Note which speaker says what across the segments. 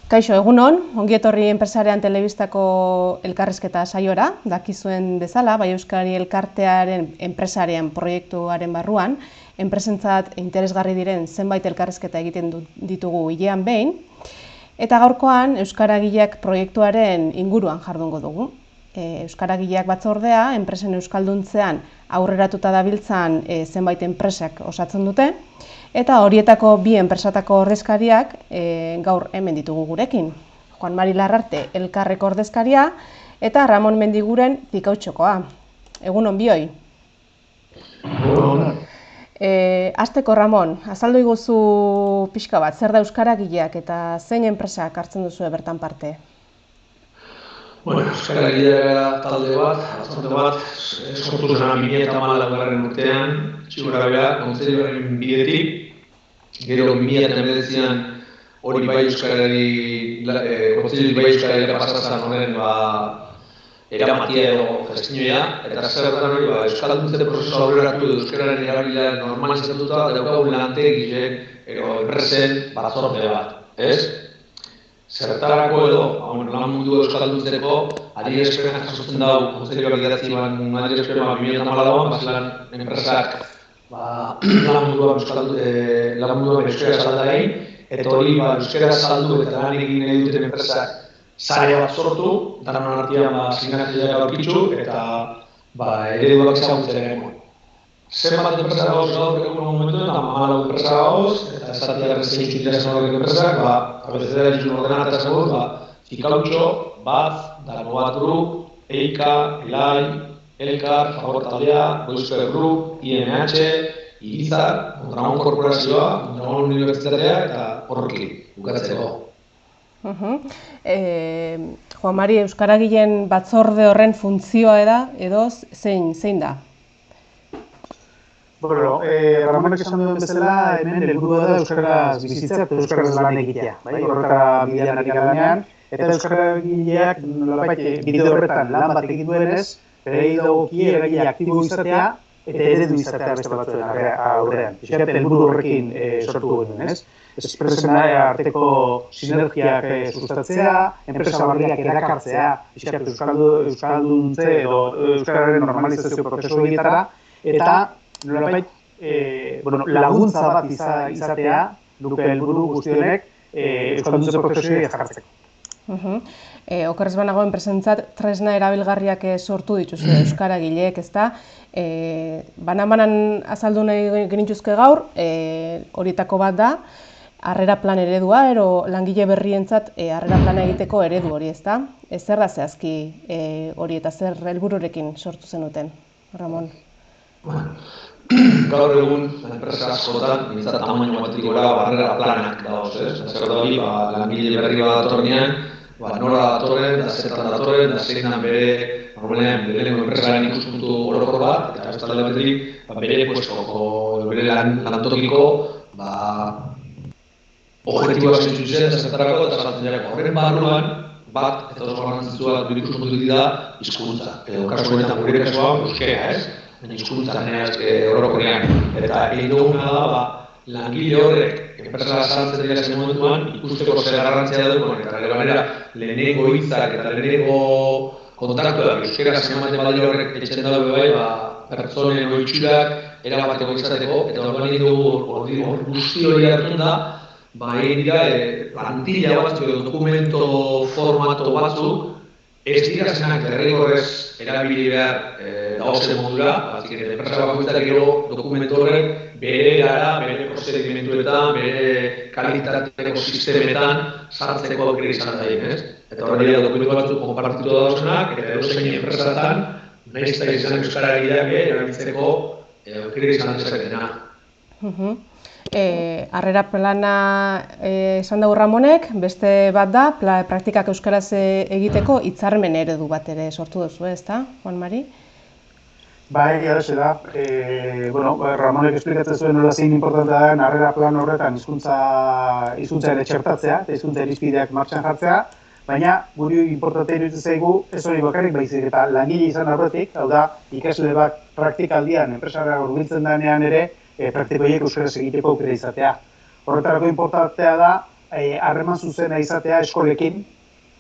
Speaker 1: Kaixo, egunon, ongi etorri Enpresarean telebistako elkarrizketa saiora, dakizuen bezala, Bai Euskadi elkartearen enpresarien proiektuaren barruan, enpresentzat interesgarri diren zenbait elkarrizketa egiten ditugu hilean behin, eta gaurkoan Euskaragileak proiektuaren inguruan jardungo dugu. Euskaragileak batzordea, enpresen euskalduntzean aurreratuta dabiltzan zenbait enpresak osatzen dute, eta horietako bi enpresatako ordezkariak gaur hemen ditugu gurekin. Juan Mari Larrarte elkarreko ordezkaria eta Ramon Mendiguren Pikautxokoa. Egunon bioi.
Speaker 2: Egunon.
Speaker 1: Hasteko Ramon, azaldu iguzu pixka bat, zer da Euskaragileak eta zein enpresak hartzen duzu bertan parte?
Speaker 2: Euskaragileak talde bat, batzorde bat, sortu zen 2014 urtean, txigorabea, kontseiluaren bidetik, gero 2019an hori Bai Euskarari, kontseilu Bai Euskarari pasatzen horren eramatia edo gestioa, eta zertan hori euskalduntze prozesu aurreratu edo euskararen erabilera normalizatuta daukagu lantegile edo enpresen batzorde bat, ez? Zertarako edo, lan mundu euskalduntzeko, adierazpenak jasotzen dago, kontseiluak idatzi ban adierazpena 2014an, bazelan enpresak lan munduan euskara saldain, eta hori euskara saldu eta lan egin nahi duten enpresak sare bat sortu, daran artean sinatziak aurkitzu eta ereduak ezagutzen egon. Zenbat enpresa gauz gaur egun momentuan, 14 enpresa gauz, eta estatiak zeintzuk dira horrek enpresak, abezera ditun ordenataz gauz, Pikautxo, Bat, Danobat Group, Eika, Elai, Elkar, Fagor Taldea, Goizper Group, IMH, Irizar, Mondragon Korporazioa, Mondragon Unibertsitatea eta horrekin, bukatzeko.
Speaker 1: Juan Mari, Euskaragileen batzorde horren funtzioa edo zein da?
Speaker 3: Ramonek esan duen bezala, hemen helburua da euskaraz bizitza eta euskaraz lan egitea. Horreta bidean ari garanean, eta Euskaragileak bide horretan lan bat egin duenez, berei dagokie eragile aktibo izatea eta eredu izatea beste batzuen aurrean. Piskat helburu horrekin sortu genuen, ez? Enpresen arteko sinergiak sustatzea, enpresa berriak erakartzea, piskat euskalduntze edo euskararen normalizazio prozesu horietara, eta nolabait laguntza bat izatea duke helburu guzti honek euskalduntze prozesu jartzeko.
Speaker 1: Okerrez banago enpresentzat tresna erabilgarriak sortu dituzu Euskaragileek, ezta? Banan azaldu nahi genituzke gaur, horietako bat da, harrera plan eredua, ero langile berrientzat harrera plana egiteko eredu hori, ezta? Zer da zehazki hori eta zer helbururekin sortu zenuten, Ramon?
Speaker 2: Gaur egun, enpresa askotan, mintzat tamaino batik gora harrera planak dagoz, ez? Zer da hori, langile berri bat datornean, nora datorren, da zertan datorren, da zeinan bere, normalean, lehenengo enpresaren ikuspuntu orokor bat, eta ez talde batetik, bere puestoko, bere lantokiko, objektiboak zentzutzen, eta zertarako, eta saltzen jareko. Horren barruan, bat, eta oso garrantzitsua dut ikuspuntu da, hizkuntza. Edo kasu honetan gure kasua, euskera, ez? Hizkuntza orokorrean. Eta egin duguna da, langile horrek, enpresa saltzen dira zen momentuan, ikusteko zer garrantzia duen, eta lehenengo hitzak eta lehenengo kontaktuak euskera zenamaten badira horrek etxen dago bai, pertsonen oitxurak erabateko izateko, eta orduan egin dugu guzti hori hartun da, egin dira plantilla batzuk edo dokumento formato batzuk, ez dira zenak derrigorrez erabili behar dagozen modura, enpresa bakoitzak gero dokumentu horrek bere gara, bere prozedimentuetan, bere kalitateko sistemetan sartzeko aukera izan daien, ez? Eta hori da dokumentu batzuk konpartitu dauzenak, eta edozein enpresatan, nahiz eta izan Euskaragileak erabiltzeko aukera izan dezaketena.
Speaker 1: Harrera plana esan dugu Ramonek, beste bat da, praktikak euskaraz egiteko hitzarmen eredu bat ere sortu duzu, ezta, Juan Mari?
Speaker 3: Bai, horixe da. Ramonek esplikatzen zuen nola zein importantea da harrera plan horretan hizkuntzaren txertatzea eta hizkuntza irizpideak martxan jartzea, baina guri importantea iruditzen zaigu ez hori bakarrik baizik eta langile izan aurretik, hau da, ikasle bat praktikaldian enpresara hurbiltzen denean ere praktikoiek euskaraz egiteko aukera izatea. Horretarako importantea da harreman zuzena izatea eskolekin,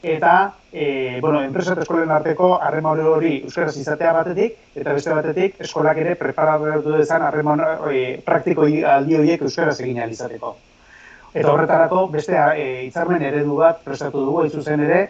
Speaker 3: eta enpresa eta eskolen arteko harreman hori euskaraz izatea batetik, eta beste batetik eskolak ere preparatu dezan harreman praktiko aldi horiek euskaraz egin ahal izateko. Eta horretarako beste hitzarmen eredu bat prestatu dugu, hain zuzen ere,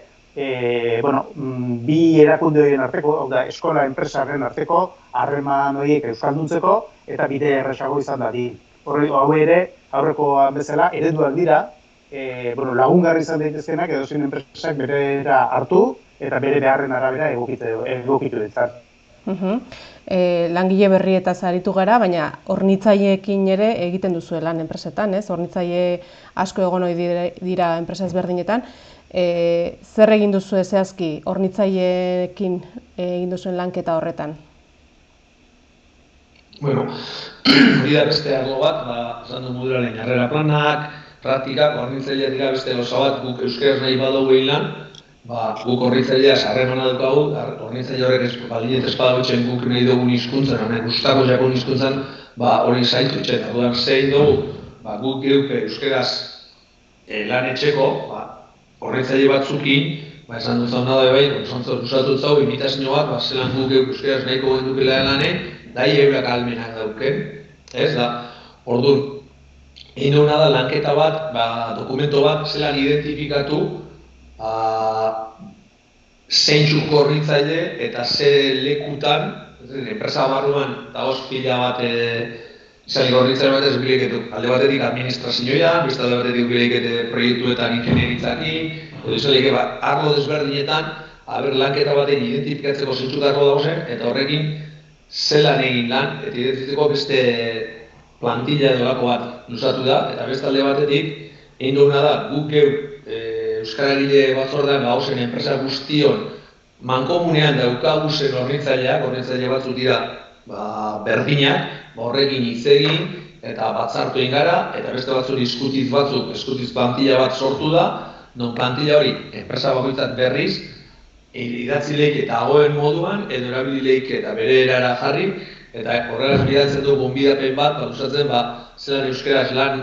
Speaker 3: bi erakunde horien arteko, hau da, eskola enpresaren arteko harreman horiek euskalduntzeko eta bide errazago izan dadin. Hau ere, aurrekoan bezala, ereduak dira, lagungarri izan daitezkenak edozein enpresak berera hartu eta bere beharren arabera egokitu ditzan.
Speaker 1: Langile berrietaz aritu gara, baina hornitzaileekin ere egiten duzu lan enpresetan, ez? Hornitzaile asko egon ohi dira enpresa ezberdinetan. Zer egin duzu zehazki hornitzaileekin egin duzuen lanketa horretan?
Speaker 2: Bueno, hori da beste arlo bat, esan du modularen jarrera planak, praktikak, hornitzaileak dira beste gauza bat, guk euskaraz nahi badugu egin lan, guk hornitzaileaz harremana daukagu, hornitzaile horrek baldin ez badagoitzen guk nahi dugun hizkuntzan, gustako jakon hizkuntzan, hori zaintu itxen. Orduan zein dugu, guk geuk euskaraz lan etxeko, hornitzaile batzukin, esan dut zauna da bai, usatu zau, imitazio bat, zelan guk geuk euskaraz nahiko gendukela lanen, dai eurak almenak dauken, ez da, orduan, egin duguna da lanketa bat, dokumento bat, zelan identifikatu, zeintzuk hornitzaile eta ze lekutan, enpresa barruan dagoz pila bat izan hornitzaile bat ez bileketu. Alde batetik administrazioa, beste alde batetik bilekete proiektuetan ingenieritzakin, edo izan arlo desberdinetan, lanketa baten identifikatzeko zeintzuk arlo dagozen, eta horrekin zelan egin lan, eta identifikatzeko beste plantilla edolako bat luzatu da, eta beste alde batetik, egin duguna da, guk geuk Euskaragile batzordean gauzen enpresa guztion mankomunean daukaguzen hornitzaile batzuk dira berdinak, horrekin hitz egin eta batzartu egin gara, eta beste batzuk eskutiz plantilla bat sortu da, non plantilla hori enpresa bakoitzak berriz, idatzi leike eta dagoen moduan, edo erabili leike eta bere erara jarri, eta horrela bidaltzen du gonbidapen bat, usatzen zelan euskaraz lan,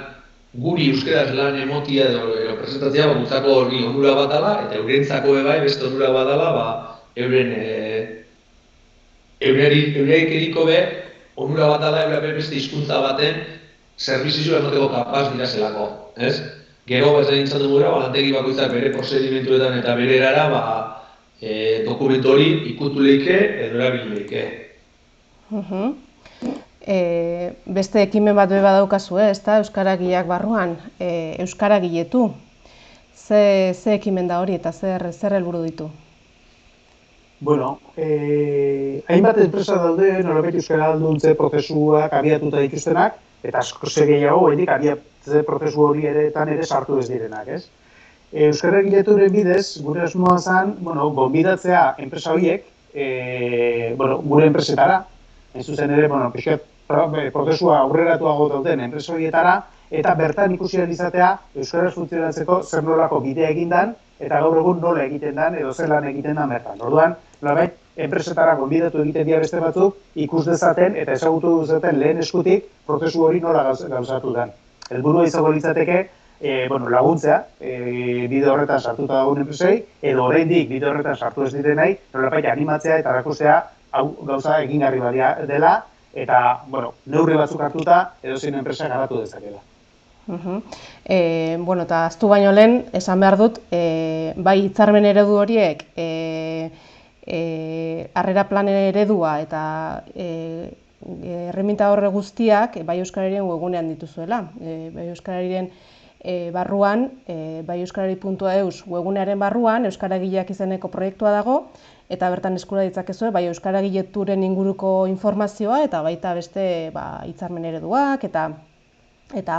Speaker 2: guri euskaraz lan emotia edo presentatzea guztako hori onura bat dela, eta eurentzako bai beste onura bat dela, eureik eriko be, onura bat dela eurak beste hizkuntza baten zerbizizua emoteko kapaz dira zelako, ez? Gero ez da nintzen dugura, lantegi bakoitzak bere prozedimentuetan eta bere erara, dokumentu hori ikutu leike edo erabili leike.
Speaker 1: Beste ekimen bat badaukazu, ezta euskaragileak barruan, euskaragiletu. Ze ekimen da hori eta zer helburu ditu?
Speaker 3: Bueno, hainbat enpresa daude nolabait euskaraduntze prozesuak abiatuta dituztenak, eta asko gehiago abiatze prozesu hori ere sartu ez direnak, ez? Euskaragileturen bidez, gure asmoa zen, gonbidatzea enpresa horiek, gure enpresetara, hain zuzen ere, prozesua aurreratuago dauden enpresa horietara, eta bertan ikusi ahal izatea euskaraz funtzionatzeko zer nolako bidea egin dan, eta gaur egun nola egiten dan edo zer lan egiten dan bertan. Orduan, nolabait, enpresetara gonbidatu egiten dira beste batzuk, ikus dezaten eta ezagutu dezaten lehen eskutik prozesu hori nola gauzatu dan. Helburua izango litzateke, laguntzea, bide horretan sartuta dagoen enpresei, edo oraindik bide horretan sartu ez direnei, nolabait animatzea eta erakustea hau gauza egingarri dela, eta, neurri batzuk hartuta edozein enpresa garatu dezakela.
Speaker 1: Eta aztu baino lehen, esan behar dut, bai hitzarmen eredu horiek, harrera planen eredua eta erreminta horre guztiak bai Euskararien webgunean dituzuela. Bai Euskararien barruan, bai euskarari.eus webgunearen barruan, Euskaragileak izeneko proiektua dago, eta bertan eskura ditzakezue, bai euskaragileturen inguruko informazioa eta baita beste hitzarmen ereduak eta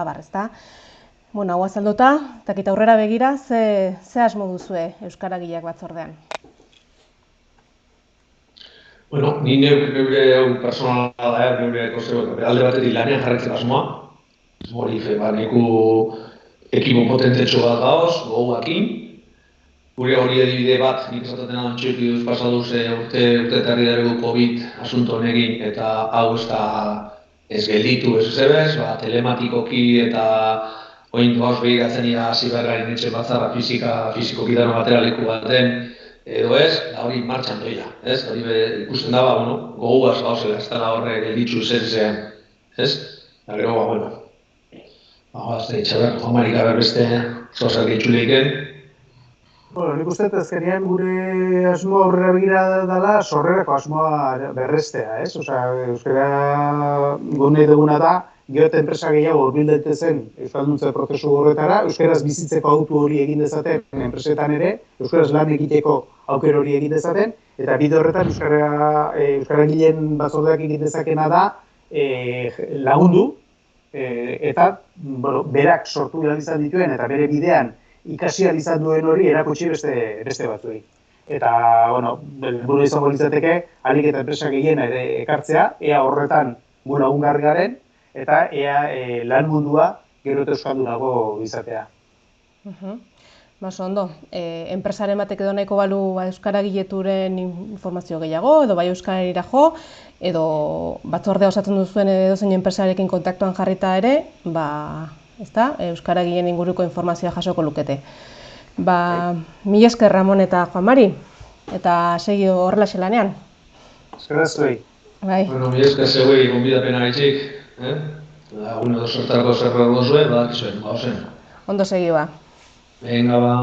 Speaker 1: abar, ezta. Hau azalduta, eta aurrera begira, ze asmo duzue euskaragileak batzordean?
Speaker 2: Ni neure personala da, neure alde batetik lanean jarretzen asmoa. Hori, neku ekipo potentetxo bat gauz, goguakin. Gure hori adibide bat, nik esaten adon txiki duz pasaduz urte eta herri daregu COVID asunto honegin, eta hau ez da ez gelditu ez zebez, telematikoki eta Oin gauz begiratzen dira hasi bergaren etxe batzarra fizikoki dano batera leku baten, edo ez, da hori martxan doila, ez? Hori ikusten da, goguaz gauzela, ez dela horre gelditzu zen, ez? Da gero, bueno, azte itxaber, Juan-Marik aber beste zozer gehitxuleiken.
Speaker 3: Nik uste azkenean gure asmoa aurrera begira dela sorrerako asmoa berrestea, ez? Euskara gune duguna da, gero eta enpresa gehiago hurbildu zen euskalduntze prozesu horretara, euskaraz bizitzeko autu hori egin dezaten enpresetan ere, euskaraz lan egiteko aukera hori egin dezaten, eta bide horretan euskaragileen batzordeak egin dezakena da lagundu, eta berak sortu behar izan dituen eta bere bidean ikasi ahal izan duen hori erakutsi beste batzuei. Eta, helburua izango litzateke, ahalik eta enpresa gehiena ere ekartzea, ea horretan gu lagungarri garen, eta ea lan mundua gero eta euskaldunago izatea.
Speaker 1: Ondo, enpresaren batek edo nahiko balu euskaragileturen informazio gehiago, edo bai euskararira jo, edo batzordea osatzen duzuen edozein enpresarekin kontaktuan jarrita ere, euskaragileen inguruko informazioa jasoko lukete. Mila esker Ramon eta Juan-Mari, eta segi horrelaxe lanean.
Speaker 3: Eskerrak zuei.
Speaker 2: Mila esker zeuei gonbidapena gaitxik, lagun edo sortarako zerra dozuen, badakizuen, gauzen.
Speaker 1: Ondo segi ba.
Speaker 2: Venga ba.